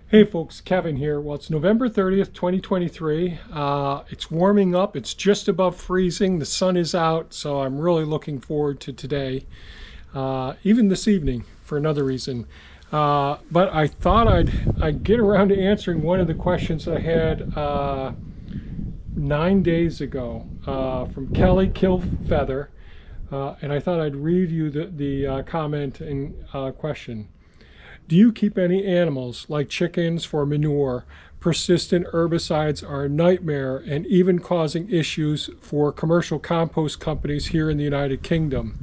Hey folks, Kevin here. Well, it's November 30th, 2023. It's warming up. It's just above freezing. The sun is out, so I'm really looking forward to today, even this evening for another reason. But I thought I'd get around to answering one of the questions I had 9 days ago from Kelly Killfeather, and I thought I'd read you the comment and question. Do you keep any animals like chickens for manure? Persistent herbicides are a nightmare and even causing issues for commercial compost companies here in the United Kingdom.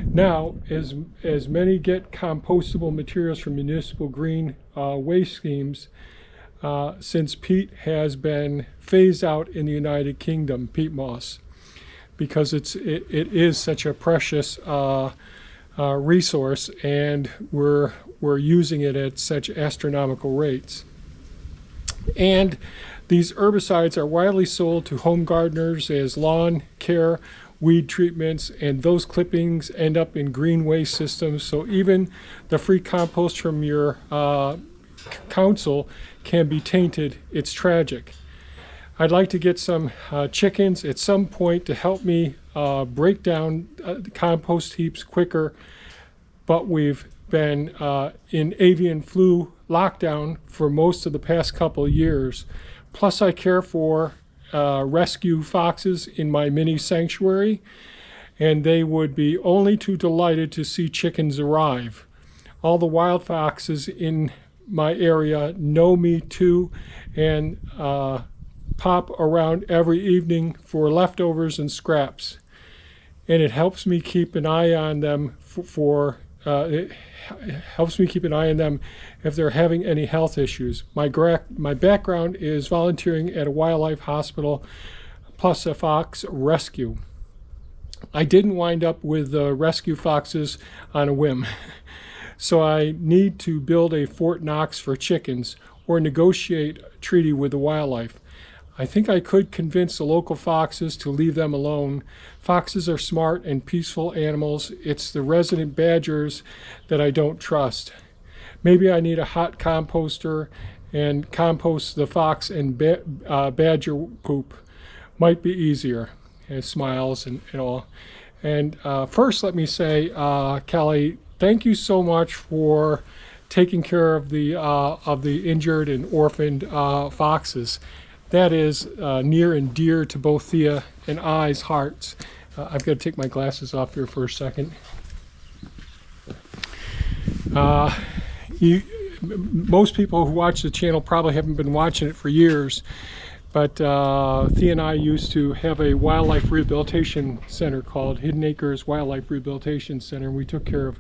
Now, as many get compostable materials from municipal green waste schemes, since peat has been phased out in the United Kingdom, peat moss, because it is such a precious resource, and we're using it at such astronomical rates. And these herbicides are widely sold to home gardeners as lawn care, weed treatments, and those clippings end up in green waste systems. So even the free compost from your council can be tainted. It's tragic. I'd like to get some chickens at some point to help me break down the compost heaps quicker, but we've been in avian flu lockdown for most of the past couple of years. Plus I care for rescue foxes in my mini sanctuary, and they would be only too delighted to see chickens arrive. All the wild foxes in my area know me too, and pop around every evening for leftovers and scraps. And it helps me keep an eye on them it helps me keep an eye on them if they're having any health issues. My background is volunteering at a wildlife hospital plus a fox rescue. I didn't wind up with rescue foxes on a whim. So I need to build a Fort Knox for chickens or negotiate a treaty with the wildlife. I think I could convince the local foxes to leave them alone. Foxes are smart and peaceful animals. It's the resident badgers that I don't trust. Maybe I need a hot composter and compost the fox and badger poop. Might be easier. And smiles and all. And first, let me say, Kelly, thank you so much for taking care of the injured and orphaned foxes. That is near and dear to both Thea and I's hearts. I've got to take my glasses off here for a second. Most people who watch the channel probably haven't been watching it for years, but Thea and I used to have a wildlife rehabilitation center called Hidden Acres Wildlife Rehabilitation Center. We took care of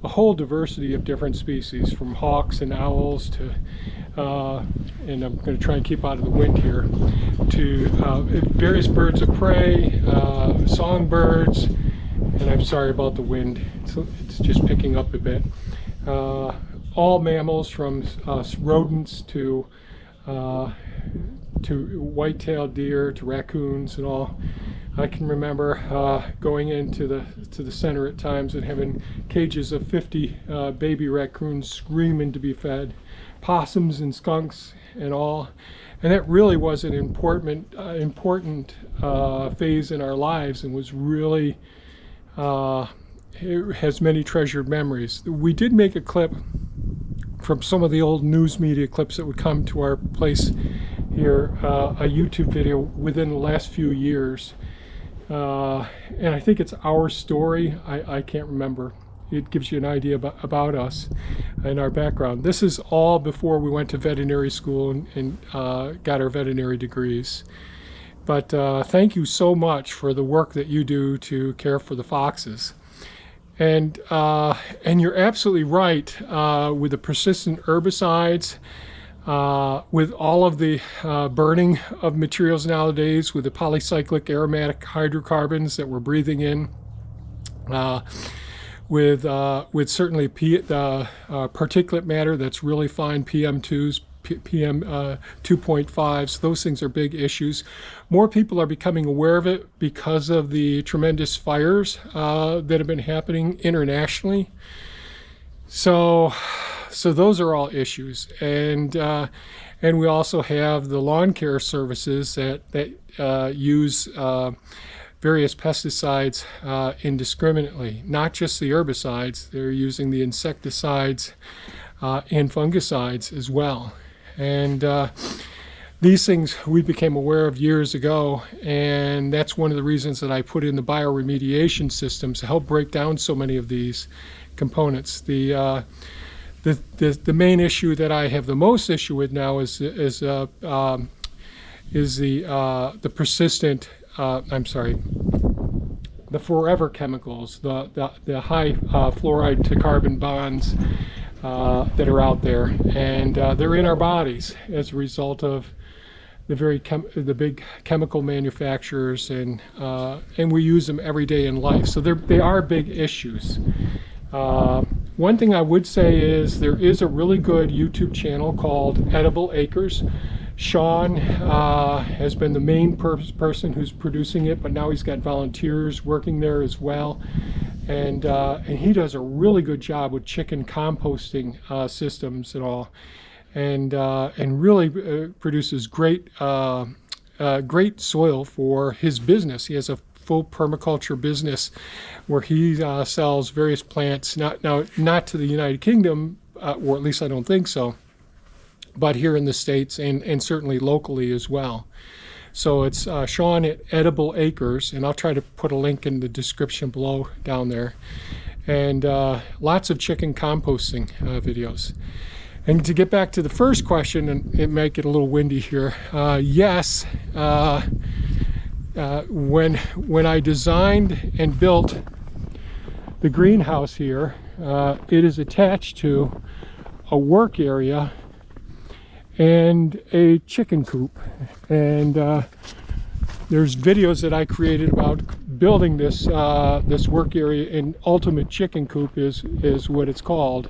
a whole diversity of different species, from hawks and owls to and I'm going to try and keep out of the wind here, to various birds of prey, songbirds, and I'm sorry about the wind, it's just picking up a bit. All mammals, from rodents to white-tailed deer to raccoons and all. I can remember going into the center at times and having cages of 50 baby raccoons screaming to be fed, possums and skunks and all. And that really was an important phase in our lives, and was really it has many treasured memories. We did make a clip from some of the old news media clips that would come to our place here, a YouTube video within the last few years. And I think it's Our Story. I can't remember. It gives you an idea about us and our background. This is all before we went to veterinary school and got our veterinary degrees. But thank you so much for the work that you do to care for the foxes. And you're absolutely right with the persistent herbicides, with all of the burning of materials nowadays, with the polycyclic aromatic hydrocarbons that we're breathing in, with certainly the particulate matter that's really fine, PM2s, PM 2.5s. Those things are big issues. More people are becoming aware of it because of the tremendous fires that have been happening internationally. So those are all issues, and we also have the lawn care services that use various pesticides indiscriminately. Not just the herbicides; they're using the insecticides and fungicides as well. And these things we became aware of years ago, and that's one of the reasons that I put in the bioremediation systems to help break down so many of these components. The main issue that I have the most issue with now is the persistent, the forever chemicals, the high fluoride to carbon bonds that are out there, and they're in our bodies as a result of the big chemical manufacturers, and we use them every day in life. So they are big issues. One thing I would say is there is a really good YouTube channel called Edible Acres. Sean has been the main person who's producing it, but now he's got volunteers working there as well. And he does a really good job with chicken composting systems and all, and really produces great soil for his business. He has a full permaculture business where he sells various plants, not to the United Kingdom, or at least I don't think so, but here in the States, and certainly locally as well. So it's Sean at Edible Acres, and I'll try to put a link in the description below down there. And lots of chicken composting videos. And to get back to the first question, and it might get a little windy here, yes, when I designed and built the greenhouse here, it is attached to a work area and a chicken coop. And there's videos that I created about building this work area, and ultimate chicken coop is what it's called.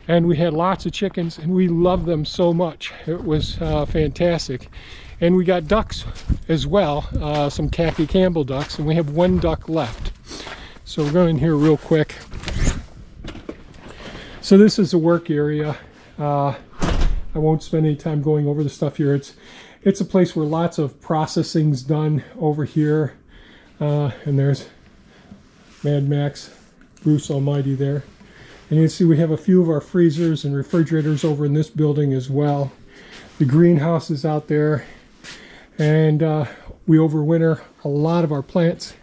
And we had lots of chickens, and we loved them so much. It was fantastic. And we got ducks as well, some khaki Campbell ducks, and we have one duck left. So we're going in here real quick. So this is a work area. I won't spend any time going over the stuff here. It's a place where lots of processing's done over here. And there's Mad Max, Bruce Almighty there. And you can see we have a few of our freezers and refrigerators over in this building as well. The greenhouse is out there, and we overwinter a lot of our plants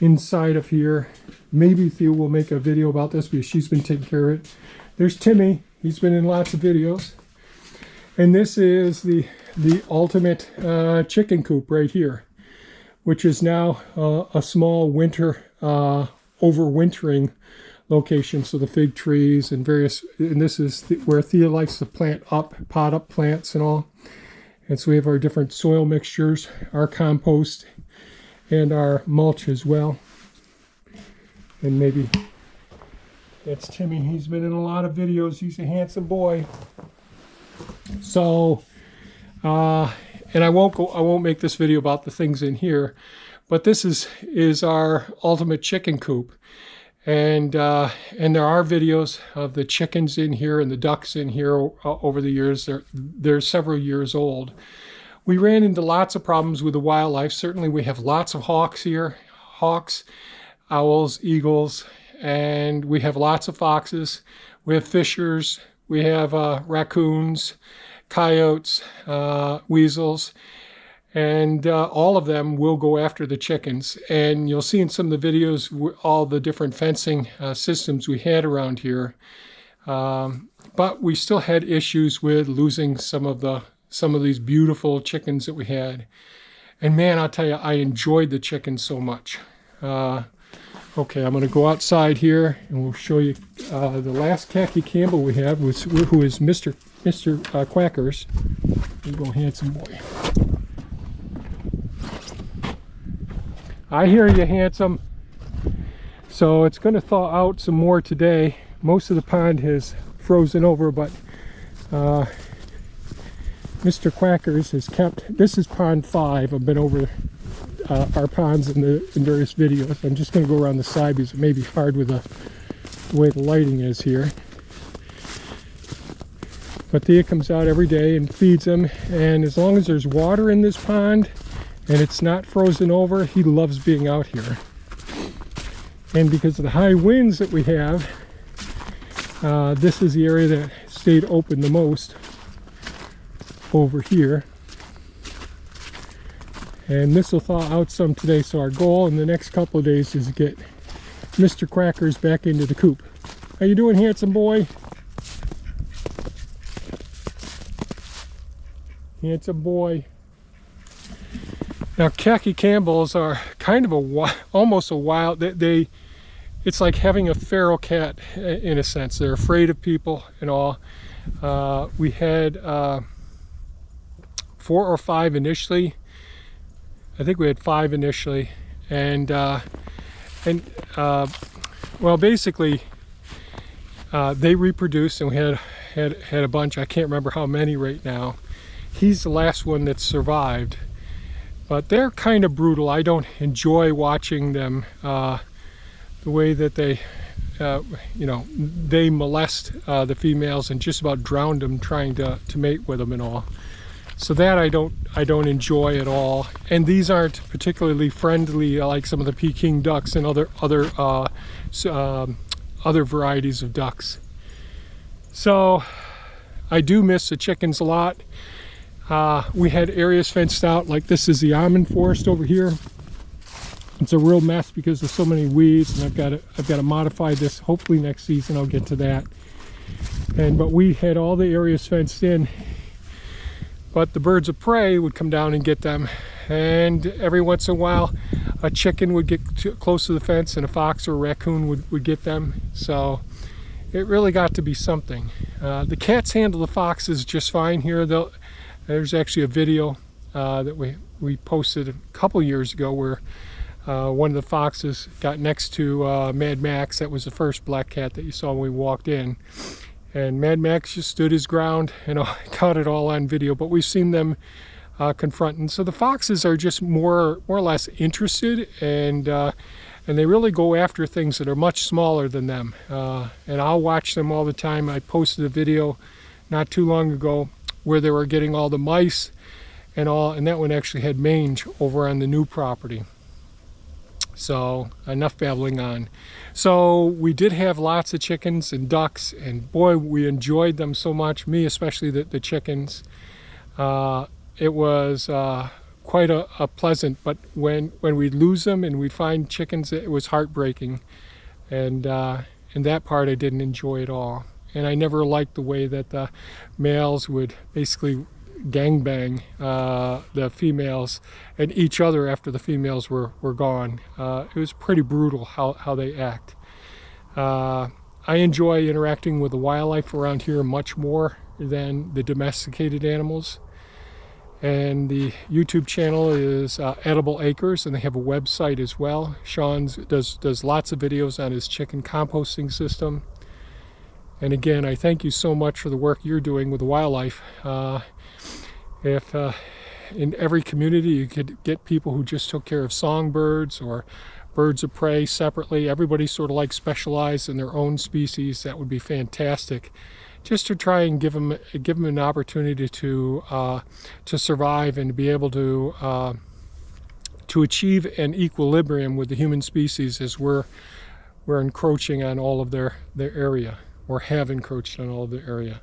inside of here. Maybe Theo will make a video about this because she's been taking care of it. There's Timmy. He's been in lots of videos. And this is the ultimate chicken coop right here, which is now a small winter overwintering location. So the fig trees and various, and this is where Thea likes to pot up plants and all. And so we have our different soil mixtures, our compost, and our mulch as well. And maybe that's Timmy. He's been in a lot of videos. He's a handsome boy. So, and I won't make this video about the things in here, but this is our ultimate chicken coop. And there are videos of the chickens in here and the ducks in here over the years. They're several years old. We ran into lots of problems with the wildlife. Certainly we have lots of hawks here, owls, eagles, and we have lots of foxes. We have fishers, we have raccoons, coyotes, weasels, and all of them will go after the chickens. And you'll see in some of the videos all the different fencing systems we had around here. But we still had issues with losing some of these beautiful chickens that we had. And man, I'll tell you, I enjoyed the chickens so much. Okay, I'm going to go outside here and we'll show you the last khaki Campbell we have, who is Mr. Quackers. There you go, handsome boy. I hear you, handsome. So it's going to thaw out some more today. Most of the pond has frozen over, but Mr. Quackers has kept, this is pond 5. I've been over our ponds in various videos. I'm just going to go around the side because it may be hard with the way the lighting is here. But Thea comes out every day and feeds him, and as long as there's water in this pond and it's not frozen over, he loves being out here. And because of the high winds that we have, this is the area that stayed open the most over here. And this will thaw out some today, so our goal in the next couple of days is to get Mr. Crackers back into the coop. How you doing, handsome boy? Handsome boy. Now, khaki Campbells are kind of almost a wild. It's like having a feral cat in a sense. They're afraid of people and all. We had 4 or 5 initially. I think we had 5 initially, and well, basically, they reproduced, and we had a bunch. I can't remember how many right now. He's the last one that survived, but they're kind of brutal. I don't enjoy watching them, the way that they, you know, they molest the females and just about drowned them trying to mate with them and all. So that I don't enjoy at all. And these aren't particularly friendly like some of the Peking ducks and other varieties of ducks. So I do miss the chickens a lot. We had areas fenced out, like this is the almond forest over here. It's a real mess because there's so many weeds, and I've got to modify this. Hopefully next season I'll get to that. But we had all the areas fenced in. But the birds of prey would come down and get them, and every once in a while a chicken would get close to the fence and a fox or a raccoon would get them. So it really got to be something. The cats handle the foxes just fine here. There's actually a video that we posted a couple years ago where one of the foxes got next to Mad Max. That was the first black cat that you saw when we walked in. And Mad Max just stood his ground, and I caught it all on video, but we've seen them confronting. So the foxes are just more or less interested, and they really go after things that are much smaller than them. And I'll watch them all the time. I posted a video not too long ago where they were getting all the mice and all, and that one actually had mange over on the new property. So enough babbling on. So we did have lots of chickens and ducks, and boy, we enjoyed them so much, me especially the chickens. It was quite a pleasant, but when we'd lose them and we'd find chickens, it was heartbreaking. And that part I didn't enjoy at all. And I never liked the way that the males would basically gangbang the females and each other after the females were gone. It was pretty brutal how they act. I enjoy interacting with the wildlife around here much more than the domesticated animals. And the YouTube channel is Edible Acres, and they have a website as well. Sean does lots of videos on his chicken composting system. And again, I thank you so much for the work you're doing with the wildlife. If in every community you could get people who just took care of songbirds or birds of prey separately, everybody sort of like specialized in their own species, that would be fantastic. Just to try and give them an opportunity to survive and to be able to achieve an equilibrium with the human species as we're encroaching on all of their area, or have encroached on all of their area.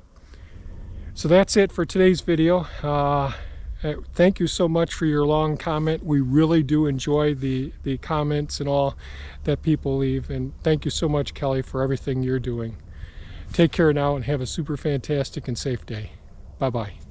So that's it for today's video. Thank you so much for your long comment. We really do enjoy the comments and all that people leave. And thank you so much, Kelly, for everything you're doing. Take care now and have a super fantastic and safe day. Bye-bye.